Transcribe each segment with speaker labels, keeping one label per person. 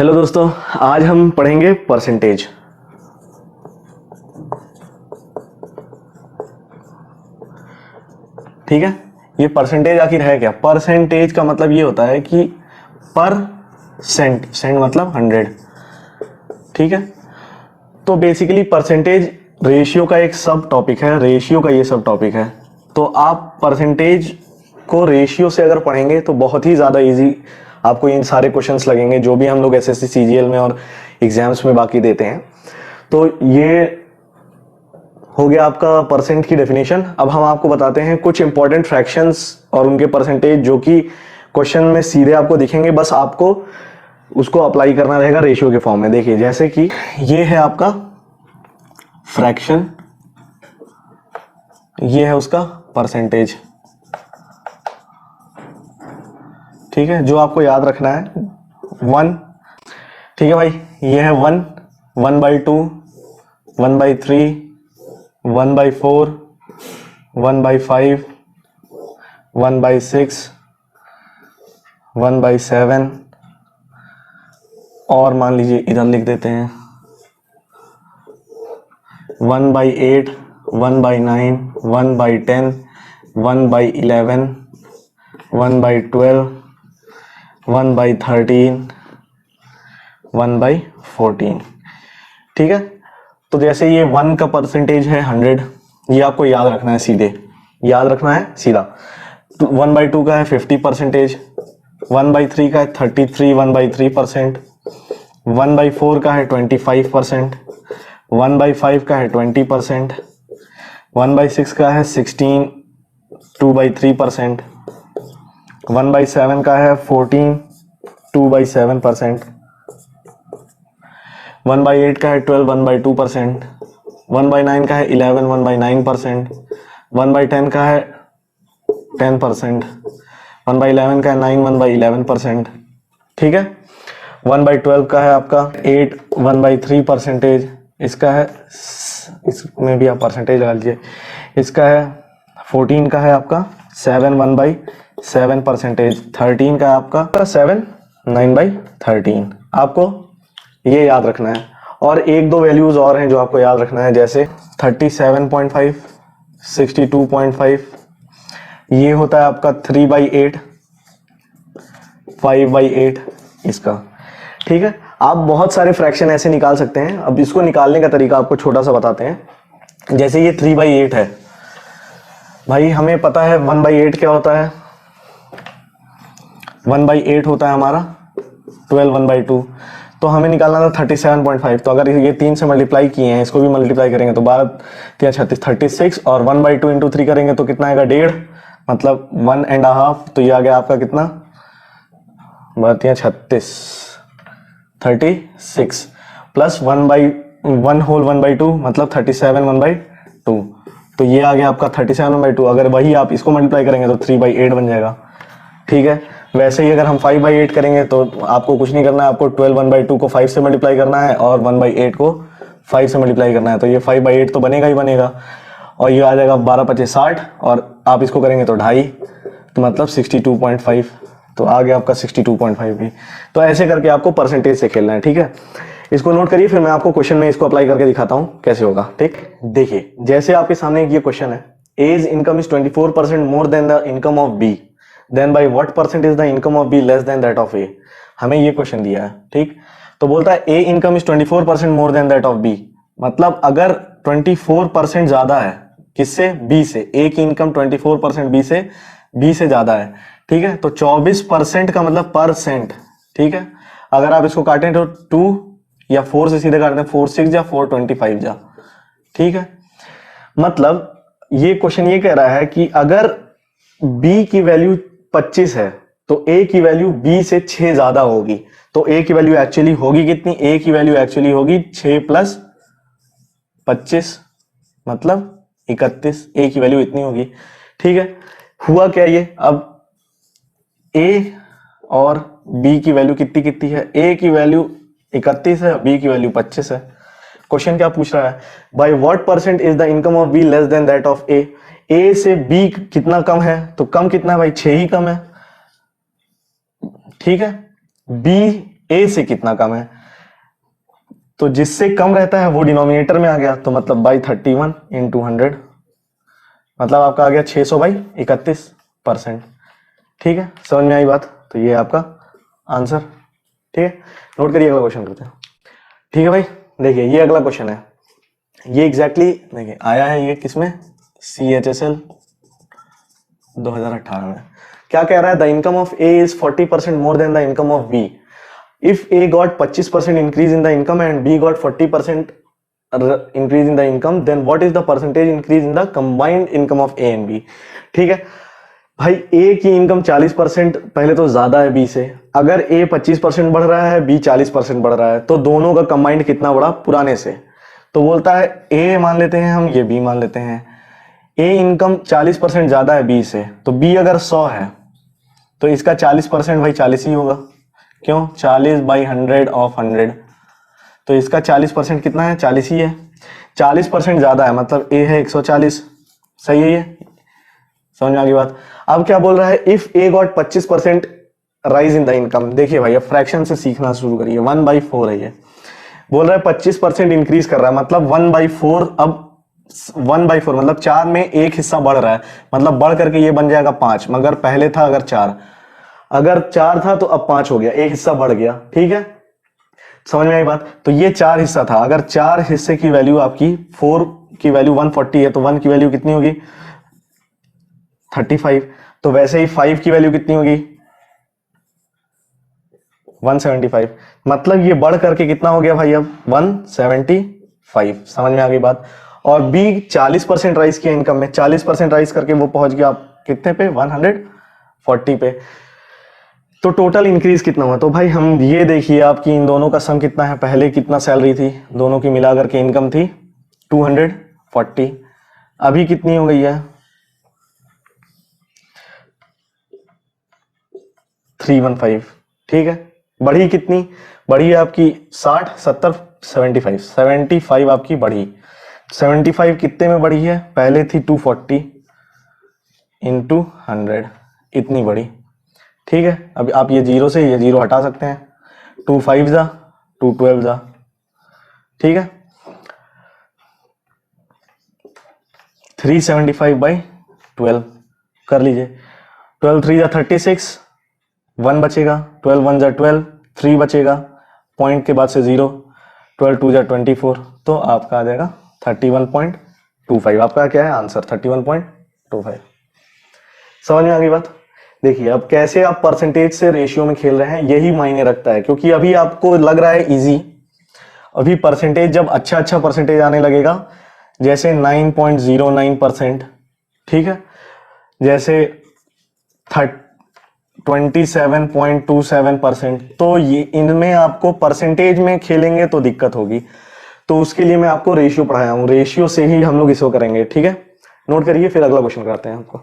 Speaker 1: Hello दोस्तों, आज हम पढ़ेंगे परसेंटेज। ठीक है, ये परसेंटेज आखिर है क्या? परसेंटेज का मतलब ये होता है कि पर सेंट मतलब 100। ठीक है, तो बेसिकली परसेंटेज रेशियो का एक सब टॉपिक है, रेशियो का ये सब टॉपिक है। तो आप परसेंटेज को रेशियो से अगर पढ़ेंगे तो बहुत ही ज़्यादा इजी आपको इन सारे क्वेश्चंस लगेंगे जो भी हम लोग एसएससी सीजीएल में और एग्जाम्स में बाकी देते हैं। तो ये हो गया आपका परसेंट की डेफिनेशन। अब हम आपको बताते हैं कुछ इंपॉर्टेंट फ्रैक्शंस और उनके परसेंटेज जो कि क्वेश्चन में सीधे आपको दिखेंगे, बस आपको उसको अप्लाई करना रहेगा रेशियो के फॉर्म में। देखिए, जैसे कि ये है आपका फ्रैक्शन, ये है उसका परसेंटेज। ठीक है, जो आपको याद रखना है 1। ठीक है भाई, ये है 1, 1/2, 1/3, 1/4, 1/5, 1/6, 1/7 और मान लीजिए इधर लिख देते हैं 1/8, 1/9, 1/10, 1/11, 1/12, 1/13, 1/14। ठीक है, तो जैसे ये 1 का परसेंटेज है 100, ये आपको याद रखना है, सीधे याद रखना है सीधा। 1/2 का है 50%, 1/3 का है 33 1/3%, 1/4 का है 25%, 1/5 का है 20%, 1/6 का है 16 2/3%, 1/7 का है 14 2/7%, 1/8 का है 12 1/2%, 1/9 का है 11 1/9%, 1/10 का है 10%, 1/11 का है 9 1/11%। ठीक है, 1/12 का है आपका 8 1/3%, इसका है, इसमें भी आप परसेंटेज लगा लीजिए, इसका है 14 का है आपका 7 1/7%, 13 का है आपका 7 9/13। आपको ये याद रखना है। और एक दो वैल्यूज और हैं जो आपको याद रखना है, जैसे 37.5, 62.5, ये होता है आपका 3/8, 5/8 इसका। ठीक है, आप बहुत सारे फ्रैक्शन ऐसे निकाल सकते हैं। अब इसको निकालने का तरीका आपको छोटा सा बताते हैं। जैसे ये 3/8 है भाई, हमें पता है 1/8 क्या होता है। 1/8 होता है हमारा 12 1/2, तो हमें निकालना था 37.5। तो अगर ये 3 से मल्टीप्लाई किए हैं, इसको भी मल्टीप्लाई करेंगे तो 12 3 36 36, और 1/2 इंटू 3 करेंगे तो कितना आएगा 1.5, मतलब 1.5। तो ये आ गया आपका कितना, 36 36 प्लस 1/1 होल 1/2 मतलब 37 1/2। तो ये आ गया आपका 37 1/2। अगर वही आप इसको मल्टीप्लाई करेंगे तो 3/8 बन जाएगा। ठीक है, वैसे ही अगर हम 5/8 करेंगे तो आपको कुछ नहीं करना है, आपको 12 1/2 को 5 से मल्टीप्लाई करना है और 1/8 को 5 से मल्टीप्लाई करना है। तो ये 5/8 तो बनेगा ही बनेगा, और ये आ जाएगा 12 × 5 = 60, और आप इसको करेंगे तो 2.5, तो मतलब 62.5। तो आ गया आपका 62.5 भी। तो ऐसे करके आपको परसेंटेज से खेलना है। ठीक है, इसको नोट करिए, फिर मैं आपको क्वेश्चन में इसको अप्लाई करके दिखाता हूं कैसे होगा। ठीक, देखिए जैसे आपके सामने ये क्वेश्चन है, A's income is 24% more than the income of B, then by what percent is the income of B less than that of A. हमें ये क्वेश्चन दिया है। ठीक, तो बोलता है A income is 24% more than that of B, मतलब अगर 24% ज्यादा है किससे, बी से, ए की इनकम 24% बी से ज्यादा है। ठीक है, तो 24% का मतलब परसेंट। ठीक है, अगर आप इसको काटें तो 2 या 4 से सीधे काटते हैं, 4 6 जा 4 25 जा। ठीक है, मतलब ये क्वेश्चन ये कह रहा है कि अगर b की वैल्यू 25 है तो a की वैल्यू b से 6 ज्यादा होगी। तो a की वैल्यू एक्चुअली होगी कितनी, a की वैल्यू एक्चुअली होगी 6 + 25 मतलब 31, a की वैल्यू इतनी होगी। ठीक है, हुआ क्या ये, अब a और b की वैल्यू कितनी कितनी है, a की वैल्यू 31 है, b की वैल्यू 25 है। क्वेश्चन क्या पूछ रहा है, by what percent is the income of B less than that of A. A से बी कितना कम है, तो कम कितना है भाई, 6 ही कम है। ठीक है, बी ए से कितना कम है, तो जिससे कम रहता है वो डिनोमिनेटर में आ गया, तो मतलब बाई 31 इंटू 100, मतलब आपका आ गया 600 बाई 31%। ठीक है, समझ में आई बात? तो ये आपका आंसर। ठीक है, नोट करिए, अगला क्वेश्चन करते हैं। ठीक है भाई, देखिए ये अगला क्वेश्चन है, ये एग्जैक्टली देखिए आया है ये किसमें, CHSL 2018 में। क्या कह रहा है, the income of A is 40% more than the income of B. If A got 25% increase in the income and B got 40% increase in the income, then what is the percentage increase in the combined income of A and B. ठीक है भाई, ए की income 40% पहले तो ज्यादा है B से, अगर ए 25% बढ़ रहा है, बी 40% बढ़ रहा है, तो दोनों का कंबाइंड कितना बढ़ा पुराने से। तो बोलता है ए मान लेते हैं हम, ये बी मान लेते हैं, ए इनकम 40% ज्यादा है बी से, तो बी अगर 100 है तो इसका 40% भाई 40 ही होगा, क्यों, 40 बाई 100 ऑफ 100, तो इसका 40% कितना है, 40 ही है। 40% ज्यादा है मतलब ए है 140, सही है, ये समझ में आ गई बात। अब क्या बोल रहा है, if A got 25% rise in the income. देखिए भाई अब फ्रैक्शन से सीखना शुरू करिए, 1/4 है ये, बोल रहा है 25% इंक्रीज कर रहा है, मतलब 1/4, अब 1/4 मतलब 4 में एक हिस्सा बढ़ रहा है, मतलब बढ़ करके ये बन जाएगा 5, मगर पहले था अगर 4 था तो अब 5 हो गया, एक हिस्सा बढ़ गया। ठीक है, समझ में आई बात। तो ये 4 हिस्सा था, अगर 4 हिस्से की वैल्यू आपकी 4 की वैल्यू 140 है, तो 1 की वैल्यू कितनी होगी, 35। तो वैसे ही 5 की वैल्यू कितनी होगी, 175, मतलब ये बढ़ करके कितना हो गया भाई, अब 175। समझ में आ गई बात। और बी 40% राइज किया इनकम में, 40% राइज करके वो पहुंच गया कितने पे, 140 पे। तो टोटल इंक्रीज कितना हुआ, तो भाई हम ये देखिए आपकी इन दोनों का सम कितना है, पहले कितना सैलरी थी, दोनों की मिलाकर के इनकम थी 240, अभी कितनी हो गई है 315। ठीक है, बढ़ी कितनी, बढ़ी है आपकी 60 70 75 आपकी बढ़ी। 75 कितने में बढ़ी है, पहले थी 240 इंटू 100, इतनी बढ़ी। ठीक है, अब आप ये जीरो से ये जीरो हटा सकते हैं, 2 5 जा 2 12 जा। ठीक है, 375/12 कर लीजिए, 12 3 जा 36, 1 बचेगा, 12 1 जा 12, 3 बचेगा, पॉइंट के बाद से 0, 12 2 जा 24, तो आपका आ जाएगा 31.25। आपका क्या है आंसर, 31.25। समझ में आ गई बात। देखिए अब कैसे आप परसेंटेज से रेशियो में खेल रहे हैं, यही मायने रखता है, क्योंकि अभी आपको लग रहा है इजी, अभी परसेंटेज जब अच्छा परसेंटेज आने लगेगा, जैसे 9.09%, ठीक है, जैसे 27.27%, तो ये इनमें आपको परसेंटेज में खेलेंगे तो दिक्कत होगी, तो उसके लिए मैं आपको रेशियो पढ़ाया हूं, रेशियो से ही हम लोग इसको करेंगे। ठीक है, नोट करिए, फिर अगला क्वेश्चन करते हैं आपको।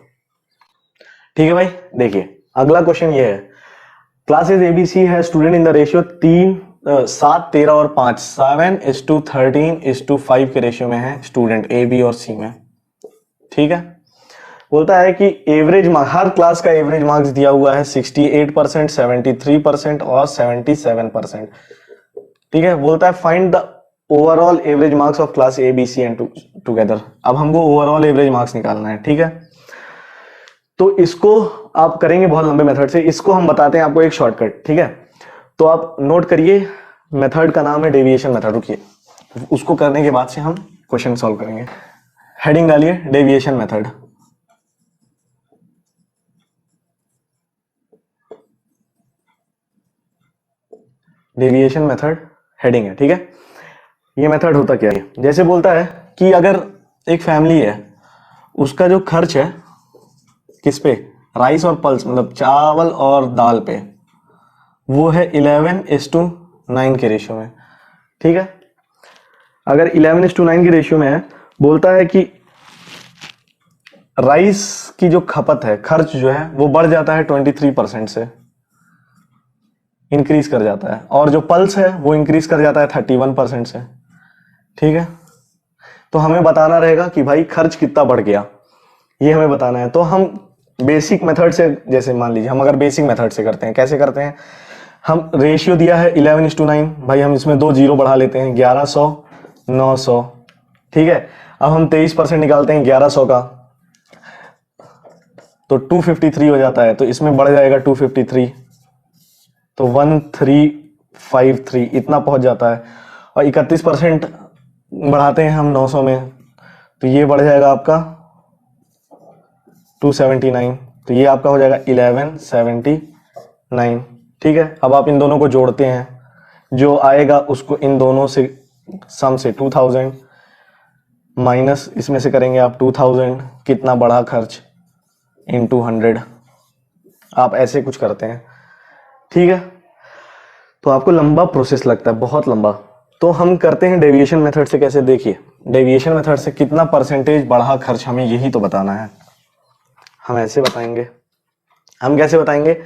Speaker 1: ठीक है भाई, देखिए अगला क्वेश्चन ये है, क्लासेस एबीसी है स्टूडेंट इन द रेशियो 7 13 और 5, 7:13:5 के रेशियो में है स्टूडेंट ए बी और सी में। ठीक है, बोलता है कि एवरेज मार्क्स, हर क्लास का एवरेज मार्क्स दिया हुआ है 68%, 73% और 77%। ठीक है, बोलता है find the overall average marks of class A B C and together. अब हमको ओवरऑल एवरेज मार्क्स निकालना है। ठीक है, तो इसको आप करेंगे बहुत लंबे मेथड से, इसको हम बताते हैं आपको एक शॉर्टकट। ठीक है, तो आप नोट करिए, मेथड का नाम है डेविएशन मेथड। रुकिए, उसको करने के बाद से हम क्वेश्चन सॉल्व करेंगे। हेडिंग डालिए deviation method. Deviation method heading है। ठीक है, ये मेथड होता क्या है, जैसे बोलता है कि अगर एक फैमिली है, उसका जो खर्च है किस पे, राइस और पल्स मतलब चावल और दाल पे, वो है 11:9 के रेशियो में। ठीक है, अगर 11:9 के रेशियो में है, बोलता है कि राइस की जो खपत है, खर्च जो है वो बढ़ जाता है 23% से, इंक्रीज कर जाता है, और जो पल्स है वो इंक्रीज कर जाता है 31% से। ठीक है, तो हमें बताना रहेगा कि भाई खर्च कितना बढ़ गया, ये हमें बताना है। तो हम बेसिक मेथड से, जैसे मान लीजिए हम अगर बेसिक मेथड से करते हैं, कैसे करते हैं, हम रेशियो दिया है 11:9, भाई हम इसमें 2 जीरो बढ़ा लेते हैं, 1100 900, ठीक है। अब हम 23% निकालते हैं 1100 का, तो 253 हो जाता है, तो इसमें बढ़ जाएगा 253, तो 1353 इतना पहुंच जाता है। और 31% बढ़ाते हैं हम 900 में, तो ये बढ़ जाएगा आपका 279, तो ये आपका हो जाएगा 1179, ठीक है। अब आप इन दोनों को जोड़ते हैं, जो आएगा उसको इन दोनों से सम से 2000 माइनस इसमें से करेंगे आप 2000, कितना बढ़ा खर्च इंटू 100, आप ऐसे कुछ करते हैं, ठीक है। तो आपको लंबा प्रोसेस लगता है, बहुत लंबा। तो हम करते हैं डेविएशन मेथड से। कैसे, देखिए डेविएशन मेथड से कितना परसेंटेज बढ़ा खर्च, हमें यही तो बताना है। हम ऐसे बताएंगे, हम कैसे बताएंगे,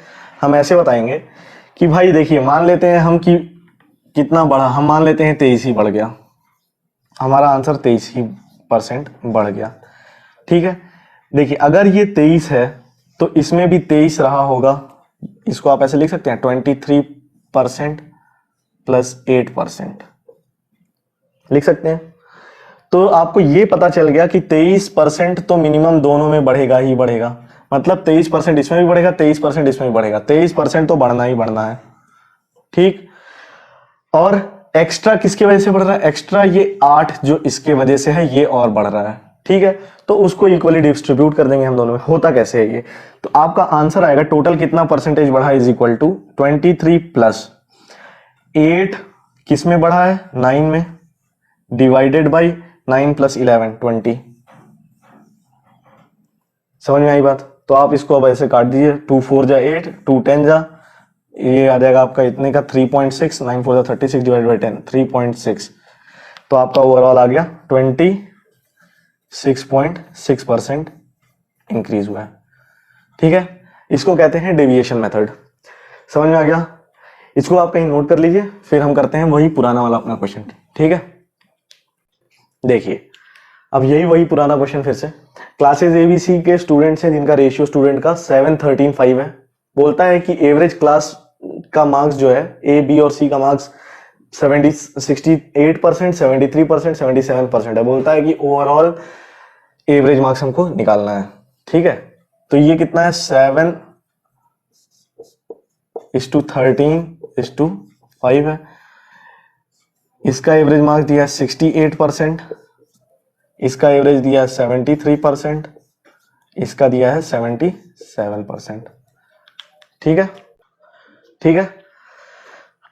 Speaker 1: हम ऐसे बताएंगे कि भाई देखिए मान लेते हैं हम कि कितना बढ़ा, हम मान लेते हैं 23 ही बढ़ गया, हमारा आंसर 23% बढ़ गया, ठीक है। देखिए अगर ये 23 है तो इसमें भी 23 रहा होगा, इसको आप ऐसे लिख सकते हैं 23% प्लस 8% लिख सकते हैं। तो आपको ये पता चल गया कि 23% तो मिनिमम दोनों में बढ़ेगा ही बढ़ेगा, मतलब 23% इसमें भी बढ़ेगा, 23% इसमें भी बढ़ेगा, 23% तो बढ़ना ही बढ़ना है, ठीक। और एक्स्ट्रा किसकी वजह से बढ़ रहा है, एक्स्ट्रा ये 8 जो इसके वजह से है ये और बढ़ रहा है, ठीक है। तो उसको इक्वली डिस्ट्रीब्यूट कर देंगे हम दोनों में। होता कैसे है ये, तो आपका आंसर आएगा टोटल कितना परसेंटेज बढ़ा इज इक्वल टू 23 प्लस 8 किस में बढ़ा है, 9 में, डिवाइडेड बाई 9 प्लस 11 20। समझ में आई बात। तो आप इसको अब ऐसे काट दीजिए, 2 4 जा 8, 2 10 जा, ये आ जाएगा आपका इतने का 3.6, 9 4 जा 36 डिवाइड बाई 10 3.6, तो आपका ओवरऑल आ गया 26.6% इंक्रीज हुआ है, ठीक है। इसको कहते हैं डेविएशन मेथड। समझ में आ गया, इसको आप कहीं नोट कर लीजिए, फिर हम करते हैं वही पुराना वाला अपना क्वेश्चन, ठीक है। देखिए अब यही वही पुराना क्वेश्चन फिर से, क्लासेस एबीसी के स्टूडेंट्स हैं जिनका रेशियो स्टूडेंट का 7 13 5 है। बोलता है कि एवरेज क्लास का मार्क्स जो है ए बी और सी का मार्क्स 68%, 73%, 77% है। बोलता है कि ओवरऑल एवरेज मार्क्स हमको निकालना है, ठीक है। तो ये कितना है, 7:13:5 है। इसका एवरेज मार्क्स दिया 68%, इसका एवरेज दिया है 73%, इसका दिया है 77%, ठीक है, ठीक है।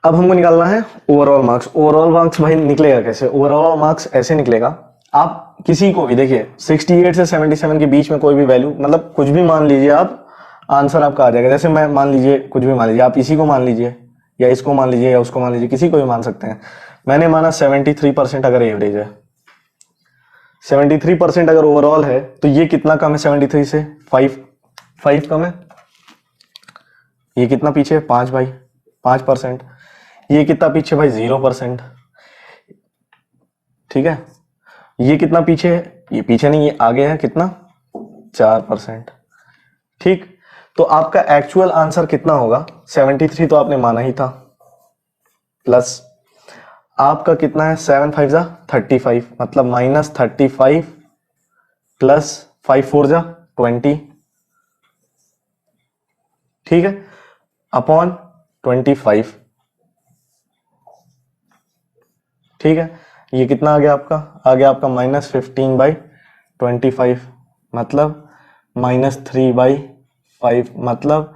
Speaker 1: अब हमको निकालना है ओवरऑल मार्क्स। ओवरऑल मार्क्स भाई निकलेगा कैसे, ओवरऑल मार्क्स ऐसे निकलेगा, आप किसी को भी देखिए 68 से 77 के बीच में कोई भी वैल्यू, मतलब कुछ भी मान लीजिए आप, आंसर आपका आ जाएगा। जैसे मैं मान लीजिए कुछ भी मान लीजिए, आप इसी को मान लीजिए या इसको मान लीजिए या उसको मान लीजिए, किसी को भी मान सकते हैं। मैंने माना 73% अगर एवरेज है, 73% अगर ओवरऑल है, तो ये कितना कम है 73 से, 5 कम है। ये कितना पीछे है, 5 भाई, 5%। ये कितना पीछे भाई, 0%, ठीक है। ये कितना पीछे है, ये पीछे नहीं, ये आगे है, कितना, 4%, ठीक। तो आपका एक्चुअल आंसर कितना होगा, 73 तो आपने माना ही था, प्लस आपका कितना है, 7 5 जा 35, मतलब -35 प्लस 5 4 जा 20, ठीक है, अपॉन 25, ठीक है। ये कितना आ गया आपका, आ गया आपका -15/25, मतलब -3/5, मतलब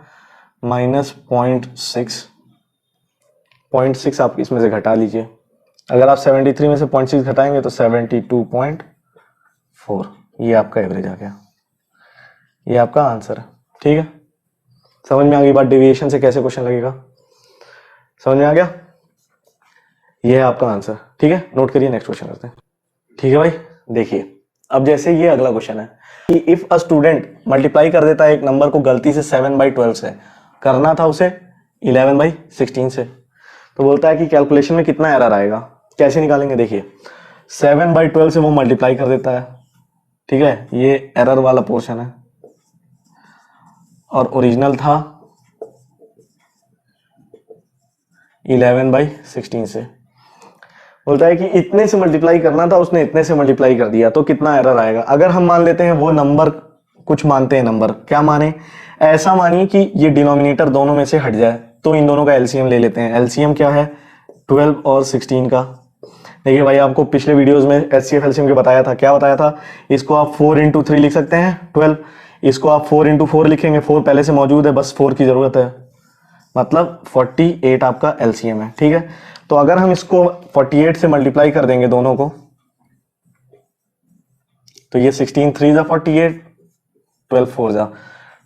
Speaker 1: -0.6 आप इसमें से घटा लीजिए। अगर आप 73 में से 0.6 घटाएंगे तो 72.4, ये आपका एवरेज आ गया, ये आपका आंसर है, ठीक है। समझ में आ गई बात, डेविएशन से कैसे क्वेश्चन लगेगा, समझ में आ गया। ये है आपका आंसर, ठीक है। नोट करिए, नेक्स्ट क्वेश्चन करते हैं, ठीक है भाई। देखिए अब जैसे ये अगला क्वेश्चन है कि इफ अ स्टूडेंट मल्टीप्लाई कर देता है एक नंबर को गलती से 7/12 से, करना था उसे 11/16 से, तो बोलता है कि कैलकुलेशन में कितना एरर आएगा, कैसे निकालेंगे। देखिए 7/12 से वो मल्टीप्लाई कर देता है, ठीक है, ये एरर वाला पोर्शन है, और ओरिजिनल था 11/16 से। बोलता है कि इतने से मल्टीप्लाई करना था, उसने इतने से मल्टीप्लाई कर दिया, तो कितना एरर आएगा। अगर हम मान लेते हैं वो नंबर, कुछ मानते हैं नंबर, क्या माने, ऐसा मानिए कि ये डिनोमिनेटर दोनों में से हट जाए, तो इन दोनों का एलसीएम ले लेते हैं। एलसीएम क्या है, 12 और 16 का। देखिए भाई, आपको पिछले वीडियोस में एचसीएफ एलसीएम के बताया था, क्या बताया था, इसको आप 4 इंटू 3 लिख सकते हैं 12, इसको आप 4 इंटू 4 लिखेंगे, 4 पहले से मौजूद है, बस 4 की जरूरत है, मतलब 48 आपका एलसीएम है। ठीक है, तो अगर हम इसको 48 से मल्टीप्लाई कर देंगे दोनों को, तो ये 16 3 जा 48, 12 4 जा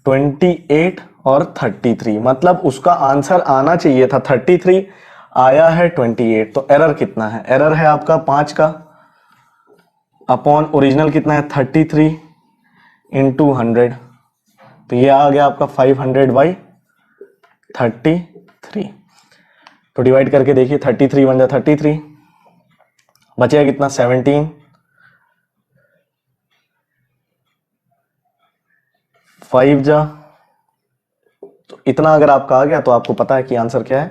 Speaker 1: 28 और 33, मतलब उसका आंसर आना चाहिए था 33, आया है 28। तो एरर कितना है, एरर है आपका 5 का, अपॉन ओरिजिनल कितना है 33 इंटू 100, तो ये आ गया आपका 500/33। तो डिवाइड करके देखिए, 33 बन जा 33, बचेगा कितना 17, 5 जा, तो इतना अगर आपका आ गया तो आपको पता है कि आंसर क्या है,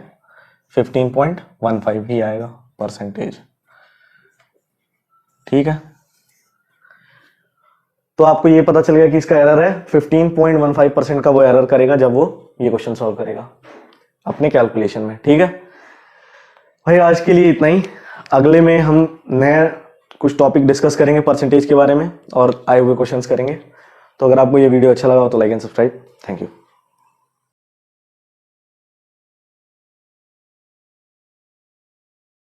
Speaker 1: 15.15 ही आएगा परसेंटेज। ठीक है, तो आपको ये पता चल गया कि इसका एरर है 15.15% का, वो एरर करेगा जब वो ये क्वेश्चन सॉल्व करेगा अपने कैलकुलेशन में। ठीक है भाई, आज के लिए इतना ही। अगले में हम नए कुछ टॉपिक डिस्कस करेंगे परसेंटेज के बारे में, और आए हुए क्वेश्चंस करेंगे। तो अगर आपको ये वीडियो अच्छा लगा हो तो like and subscribe. Thank you.